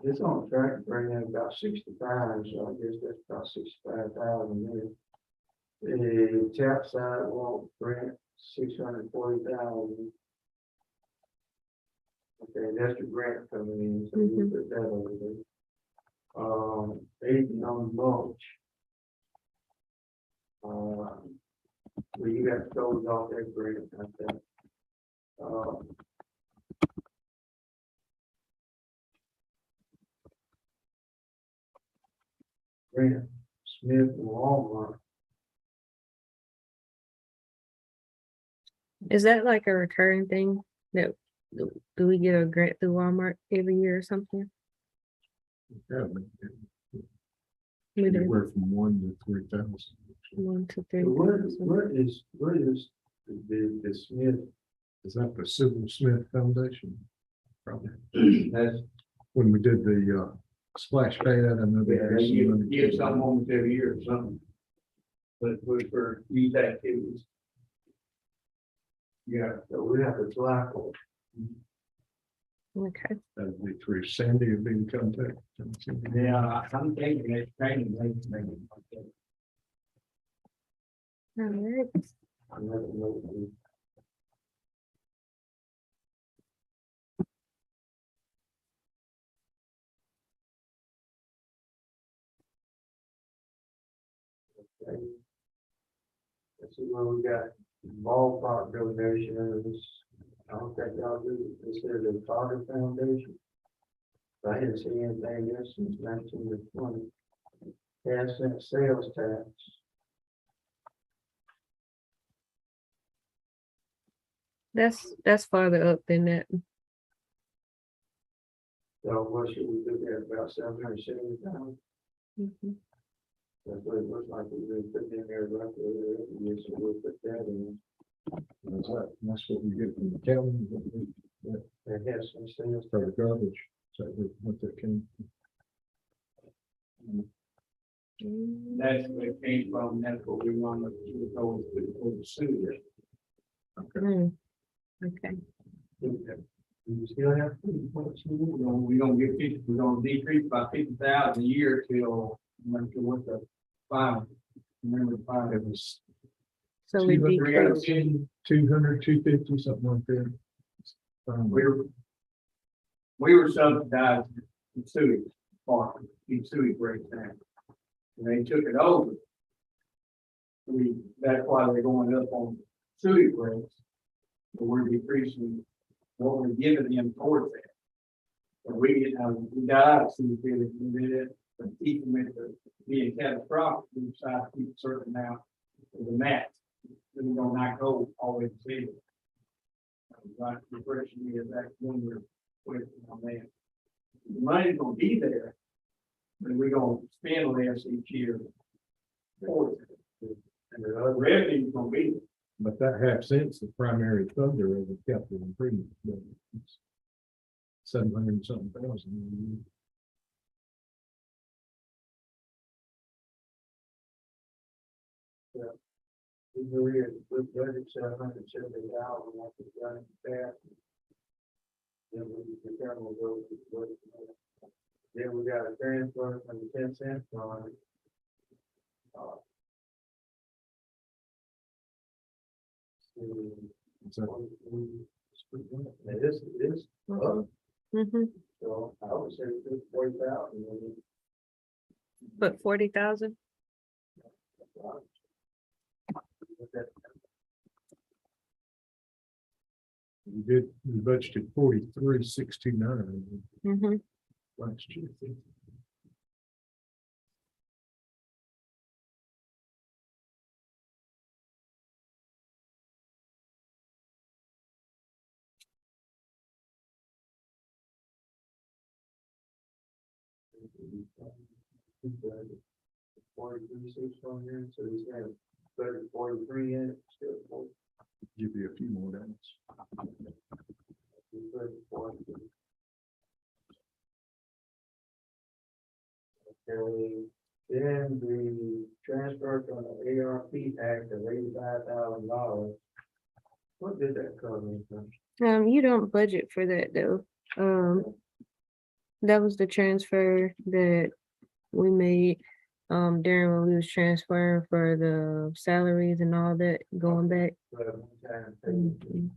Speaker 2: it's on track to bring in about 65, so I guess that's about 65,000 there. The tap sidewalk grant, 640,000. Okay, that's the grant coming in, so we put that over there. 8 on mulch. Well, you got to close off that grant, I think. Grant Smith and Walmart.
Speaker 3: Is that like a recurring thing? That do we get a grant through Walmart every year or something?
Speaker 4: Yeah,
Speaker 3: We do
Speaker 4: anywhere from 1 to 3,000.
Speaker 3: 1 to 3.
Speaker 2: So where is the Smith?
Speaker 4: Is that the Sybil Smith Foundation? Probably.
Speaker 2: That's
Speaker 4: When we did the splash pad, I know they
Speaker 1: Yeah,
Speaker 4: had
Speaker 1: they
Speaker 4: some money.
Speaker 1: give some almost every year or something. But it was for youth activities. Yeah,
Speaker 2: so we have to apply for.
Speaker 3: Okay.
Speaker 4: That'd be through Sandy would be in contact.
Speaker 1: yeah, I'm thinking it's training, maybe.
Speaker 3: All right.
Speaker 2: I never know. Okay. Let's see where we got ballpark donations. I don't think y'all do, this is the Carter Foundation. I didn't see anything there since 1920. Gas cent sales tax.
Speaker 3: That's farther up than that.
Speaker 2: So what should we do there, about 770,000?
Speaker 3: Mhm.
Speaker 2: That's what it looks like, we're gonna put in there roughly, yes, so we'll put that in.
Speaker 4: That's what we get from the county.
Speaker 2: That has some sales.
Speaker 4: For the garbage. So what that can.
Speaker 1: That's where it came from, that's what we want to go to the sewer.
Speaker 3: Okay.
Speaker 2: You still have.
Speaker 1: We're gonna get 50, we're gonna decrease by 50,000 a year till, I'm not sure what the final. Remember the final.
Speaker 4: It was
Speaker 3: So we decrease.
Speaker 4: 200, 250, something like that.
Speaker 1: We were subsidized the sewage part, the sewage breaks down. And they took it over. That's why they're going up on sewage breaks. But we're decreasing what we're giving them towards that. But we got out of sewage, we did it, but keeping it being catastrophic, we decided to keep a certain amount of the max. Then we're gonna not go all the way to zero. Right, the question is that when we're working on that. The money's gonna be there, but we're gonna spend less each year. towards it. And the revenue's gonna be,
Speaker 4: But that half cent's the primary funder of the capital improvement. 700 and something thousand.
Speaker 2: Usually it's with budget 770,000, like it's running fast. Then we determine what goes with the budget. Then we got a transfer from the 10 cent fund. This is up, so I would say 40,000.
Speaker 3: But 40,000?
Speaker 4: We budgeted 43,629
Speaker 3: Mm-hmm.
Speaker 4: last year.
Speaker 2: Forty-three, six on here, so he's got 43 in it, still 40.
Speaker 4: Give you a few more dollars.
Speaker 2: Okay, then the transfer from the ARP Act of $85,000. What did that cover?
Speaker 3: You don't budget for that though. That was the transfer that we made during when we was transferring for the salaries and all that going back. Mhm.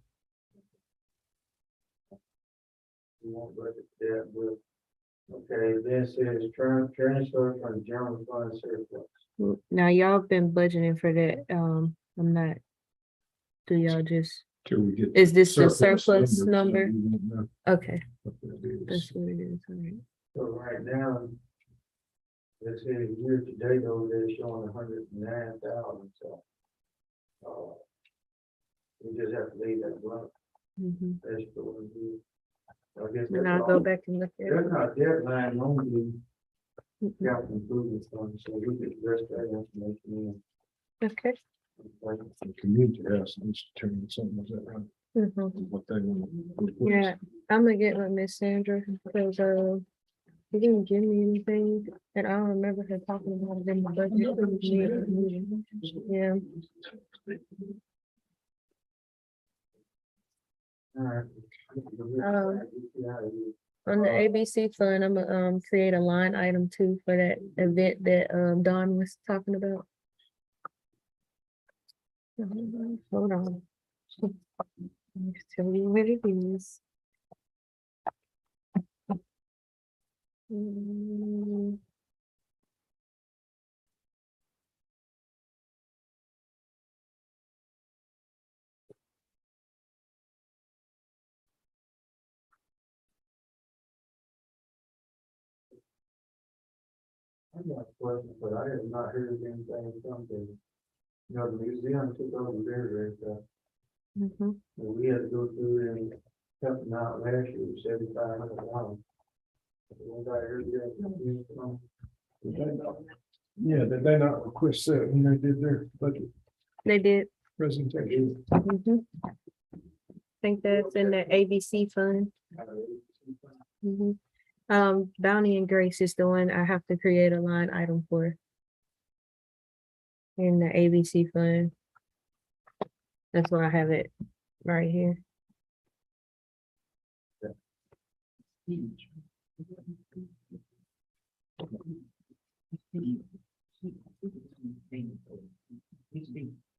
Speaker 2: We won't budget that, but, okay, then says transfer from general fund surplus.
Speaker 3: Now y'all been budgeting for that. I'm not. Do y'all just,
Speaker 4: Till we get.
Speaker 3: is this the surplus
Speaker 4: numbers,
Speaker 3: number?
Speaker 4: we won't know
Speaker 3: Okay,
Speaker 4: what that is.
Speaker 3: that's what it is, all right.
Speaker 2: So right now, this is year to date over there showing 109,000, so. We just have to leave that blank.
Speaker 3: Mhm.
Speaker 2: That's the one we. I guess
Speaker 3: And
Speaker 2: that's
Speaker 3: I'll
Speaker 2: all.
Speaker 3: go back and look at
Speaker 2: That's
Speaker 3: it.
Speaker 2: not deadline only,
Speaker 3: Mhm.
Speaker 2: capital improvement fund, so we could address that information
Speaker 3: Okay.
Speaker 2: in.
Speaker 4: The community house needs to turn something like that around,
Speaker 3: Mhm.
Speaker 4: what they want.
Speaker 3: Yeah, I'm gonna get with Miss Sandra because she didn't give me anything and I don't remember her talking about it in the budget meeting. Yeah,
Speaker 2: All right.
Speaker 3: on the ABC fund, I'm gonna create a line item too for that event that Don was talking about. Hold on. Let me tell you what it is. Mm,
Speaker 2: I got a question, but I have not heard anything from the, the museum took over their,
Speaker 3: mhm.
Speaker 2: we had to go through and help them out last year, $7,500. Anybody heard that?
Speaker 4: Yeah, did they not request that when they did their budget
Speaker 3: They did.
Speaker 4: presentation?
Speaker 3: Mhm. Think that's in the ABC fund. Mhm. Bounty and Grace is the one I have to create a line item for. In the ABC fund. That's why I have it right here.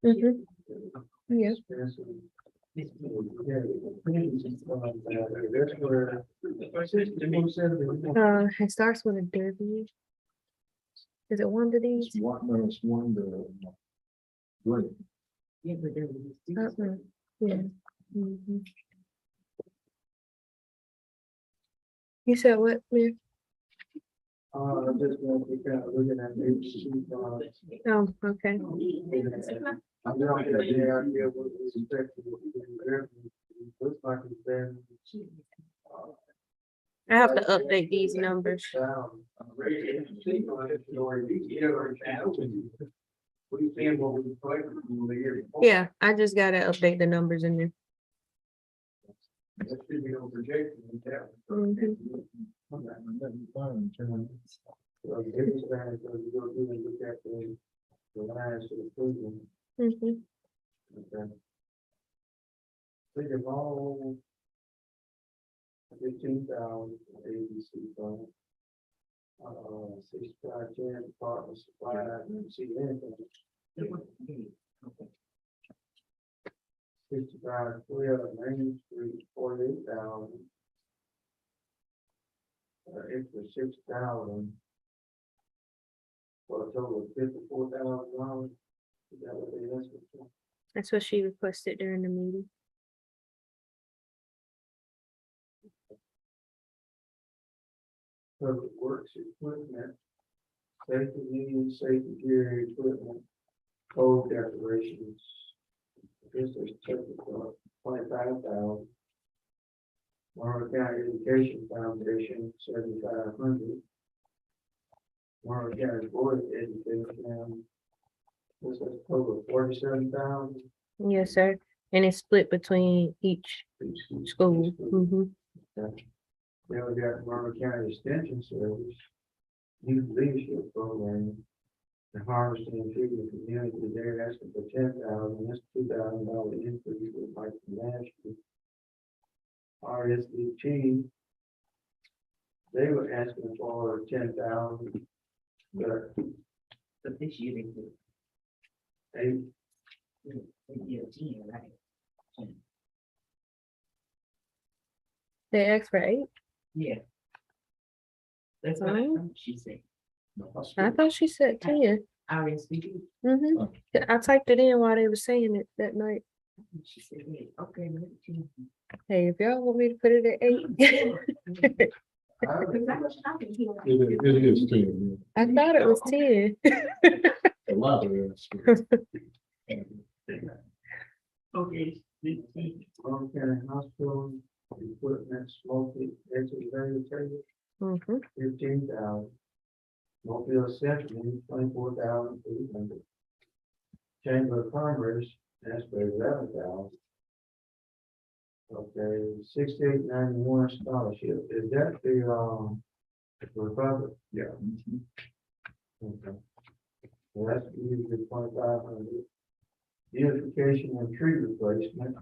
Speaker 3: Mhm. Yeah.
Speaker 2: That's where.
Speaker 3: It starts with a W. Is it one of these?
Speaker 4: It's one, no, it's one, great.
Speaker 3: Uh-uh. Yeah. Mhm. You said what, Mayor?
Speaker 2: I'm just gonna be kind of looking at maybe.
Speaker 3: Oh, okay.
Speaker 2: I'm not gonna get out here with respect to what looks like it's been.
Speaker 3: I have to update these numbers.
Speaker 2: We saying what we collected from the year before.
Speaker 3: Yeah, I just gotta update the numbers in there.
Speaker 1: That should be on projection.
Speaker 3: Mhm.
Speaker 2: So the biggest thing is gonna go through and look at the lines to the proven.
Speaker 3: Mhm.
Speaker 2: Okay. Think of all 15,000 ABC fund. 6510 department supply, I didn't see anything. 6512 Main Street, 48,000. Extra 6,000. For a total of $54,000. Is that what they asked for?
Speaker 3: That's what she requested during the meeting.
Speaker 2: Public works equipment, safety meetings, safety gear, equipment, code decorations. This is typical, 25,000. Monroe County Education Foundation, 7,500. Monroe County Board of Education, this is total 47,000.
Speaker 3: Yes, sir. And it's split between each school. Mhm.
Speaker 2: Then we got Monroe County Extension Service, Youth Leadership Program, the Harvesting and Feeding Community, they're asking for 10,000, that's $2,000 increase with Mike from last year. RSVP, they were asking for 10,000, but
Speaker 6: But this year they did,
Speaker 2: they,
Speaker 6: they did 10, right? 10.
Speaker 3: They asked for 8.
Speaker 6: Yeah. That's what
Speaker 3: Oh.
Speaker 6: she said.
Speaker 3: I thought she said 10.
Speaker 6: RSVP,
Speaker 3: Mhm. I typed it in while they were saying it that night.
Speaker 6: she said, yeah, okay, maybe 10.
Speaker 3: Hey, if y'all want me to put it at 8.
Speaker 6: Because I was talking to her.
Speaker 4: It is 10.
Speaker 3: I thought it was 10.
Speaker 4: A lot of it.
Speaker 6: Okay, 15.
Speaker 2: Monroe County Hospital, equipment, smoking, exit table,
Speaker 3: Mhm.
Speaker 2: 15,000. Mobile Central, 24,800. Chamber of Commerce, that's for 11,000. Okay, 6891 scholarship, is that the Republic?
Speaker 4: Yeah.
Speaker 2: Okay. Well, that's usually 2,500. Beautification and tree replacement,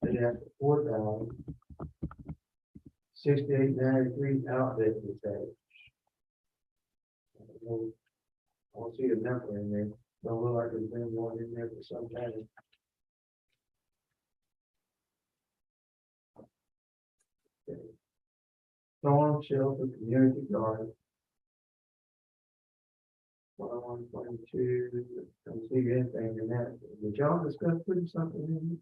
Speaker 2: they have 4,000. 6893 outlet repairs. I don't see a number in there, don't look like there's been one in there for some time. Okay. Storm shelter, community garden. 122, don't see anything in that. Did y'all discuss putting something in?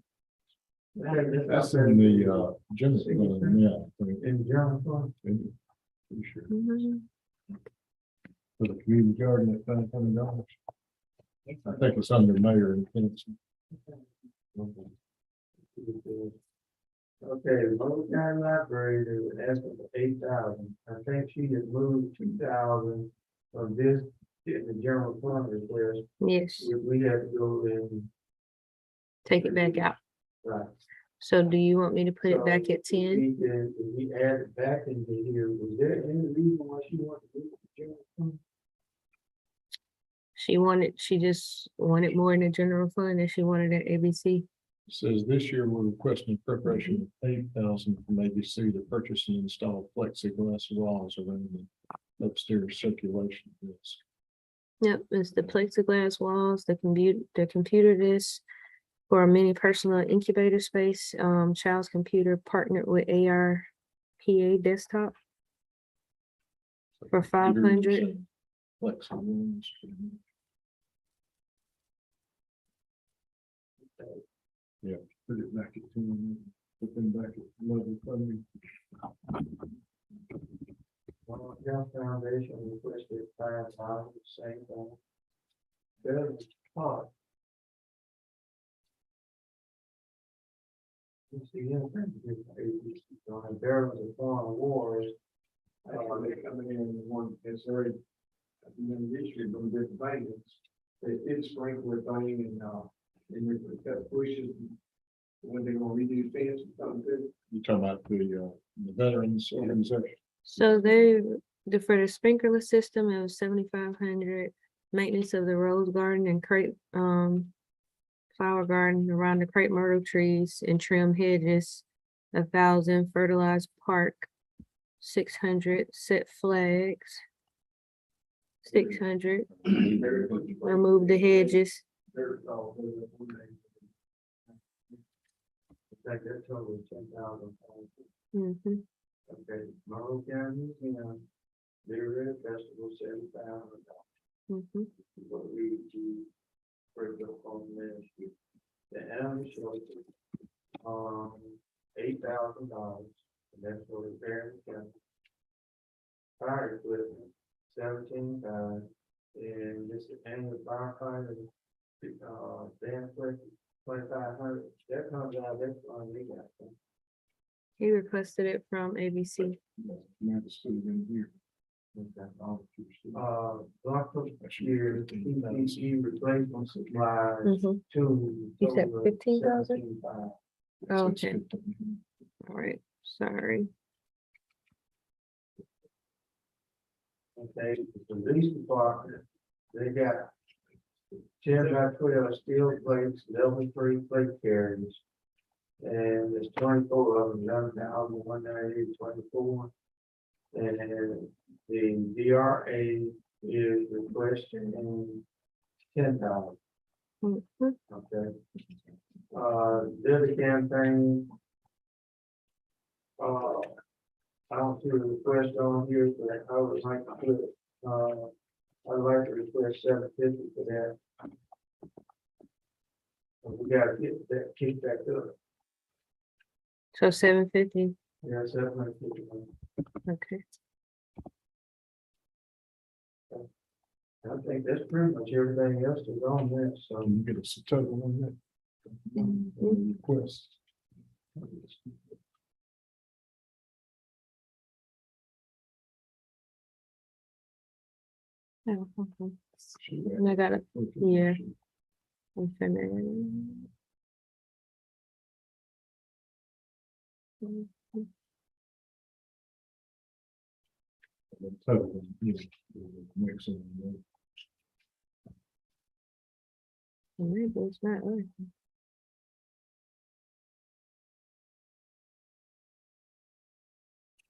Speaker 4: That's in the, general fund, yeah.
Speaker 2: In the general fund?
Speaker 4: Pretty sure.
Speaker 3: Mhm.
Speaker 4: For the community garden at $500. I think it's under mayor and council.
Speaker 2: Okay, Monroe County Library, they were asking for 8,000. I think she had moved 2,000 from this in the general fund request.
Speaker 3: Yes,
Speaker 2: We had to go in,
Speaker 3: take it back out.
Speaker 2: right.
Speaker 3: So do you want me to put it
Speaker 2: So,
Speaker 3: back at 10?
Speaker 2: If we add it back into here, was there any reason why she wanted to do the general fund?
Speaker 3: She just wanted more in the general fund than she wanted at ABC.
Speaker 4: It says this year we're requesting appropriation of 8,000 from ABC to purchase and install plexiglass walls around the upstairs circulation desk.
Speaker 3: Yep, it's the plexiglass walls, the computer desk for a mini personal incubator space. Child's computer partnered with ARPA desktop for 500.
Speaker 4: Flex walls. Yeah, put it back at 10, put them back at level funding.
Speaker 2: Well, Health Foundation requested 5,000, same thing. Veterans Park. You see anything different, on Veterans of Foreign Wars.
Speaker 1: They coming in one, it's already, this year, from different things. They did sprinkler thing and we cut bushes when they gonna redo the fence and something too.
Speaker 4: You talking about the veterans organization?
Speaker 3: So for the sprinkler system, it was 7,500. Maintenance of the rose garden and crepe, flower garden around the crepe myrtle trees and trim hedges, 1,000. Fertilized park, 600. Set flags, 600. Remove the hedges.
Speaker 1: There's all the one day.
Speaker 2: I think that total is 10,000.
Speaker 3: Mhm.
Speaker 2: Okay, Monroe County, you know, their red festival, $7,000.
Speaker 3: Mhm.
Speaker 2: What we do for the home ministry. The animal shelter, $8,000, and that's for repair and county. Fire equipment, 17,000, and this annual firefighter, Dan Fleck, 2,500, that comes out, that's on we got.
Speaker 3: He requested it from ABC.
Speaker 2: Norfolk year, PPE replacement supplies
Speaker 3: Mhm.
Speaker 2: to.
Speaker 3: You said
Speaker 2: total of
Speaker 3: 15,000?
Speaker 2: 17,500.
Speaker 3: Okay, all right, sorry.
Speaker 2: Okay, the police department, they got 10x12 steel plates, level 3 plate carriers. And there's 24 of them, 11,198.24. And the DRA is requesting $10.
Speaker 3: Mhm.
Speaker 2: Okay. There's a campaign. I don't see a request on here, but I would like to put, I'd like to request $750 for that. And we gotta get that kicked back up.
Speaker 3: So 750,
Speaker 2: Yeah, $750.
Speaker 3: okay.
Speaker 2: I think that's pretty much everything else is on that, so.
Speaker 4: Can you get us a total on that?
Speaker 3: Mhm.
Speaker 4: Request.
Speaker 3: Oh, okay. And I got it, yeah. I'm finna- Mhm.
Speaker 4: The total, you know, maximum.
Speaker 3: Maybe it's not right.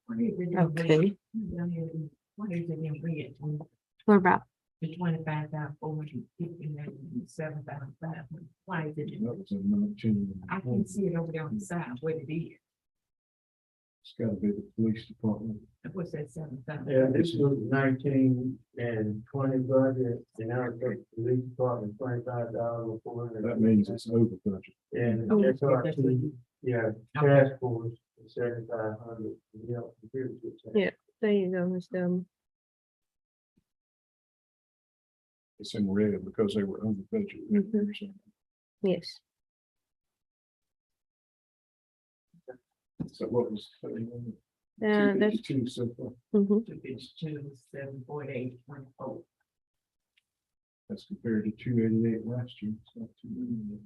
Speaker 3: Okay. What about?
Speaker 6: The 25,450, 7,500. Why is it?
Speaker 4: That was a 19.
Speaker 6: I can see it over there on the side, what it is.
Speaker 4: It's gotta be the police department.
Speaker 6: What's that 7,000?
Speaker 2: Yeah, this was 19 and 20 budget, and now it's got the police department $25,400.
Speaker 4: That means it's over budget.
Speaker 2: And
Speaker 6: Oh,
Speaker 2: SRT, yeah, task force, 7,500. Yeah.
Speaker 3: Yeah. There you go, Mr.
Speaker 4: It's in red because they were over budget.
Speaker 3: Mhm. Yes.
Speaker 4: So what was?
Speaker 3: That's,
Speaker 4: 252 so far.
Speaker 3: mhm.
Speaker 6: 252,748.24.
Speaker 4: That's compared to 288 last year. It's not too many.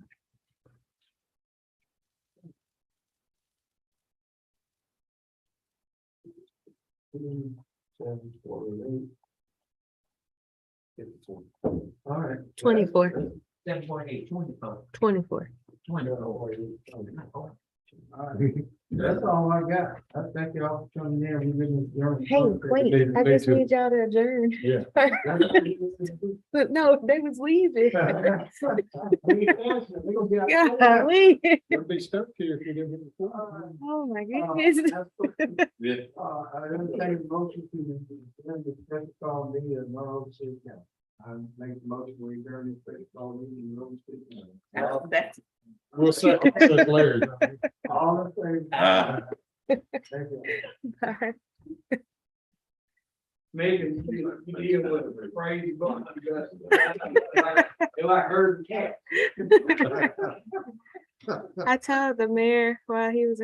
Speaker 2: 748. All right.
Speaker 3: 24.
Speaker 6: 748.24.
Speaker 3: 24.
Speaker 6: 24.
Speaker 2: All right. That's all I got. I thank you all for coming in. We've been adjourned.
Speaker 3: Hey, wait, I just need y'all to adjourn.
Speaker 4: Yeah.
Speaker 3: But no, they was leaving. Yeah,
Speaker 2: Yeah.
Speaker 3: we.
Speaker 4: You'll be stuck here if you didn't get the phone.
Speaker 3: Oh my goodness.
Speaker 5: Yeah.
Speaker 2: I entertain a motion to the special call meeting of Monroe City Council.
Speaker 1: I make the motion we adjourn this special call meeting in Rome City.
Speaker 6: That's
Speaker 4: We'll second Larry.
Speaker 2: All in favor? Thank you.
Speaker 3: Bye.
Speaker 1: Maybe you deal with a crazy bunch of guys. Like herding cats.
Speaker 3: I told the mayor while he was in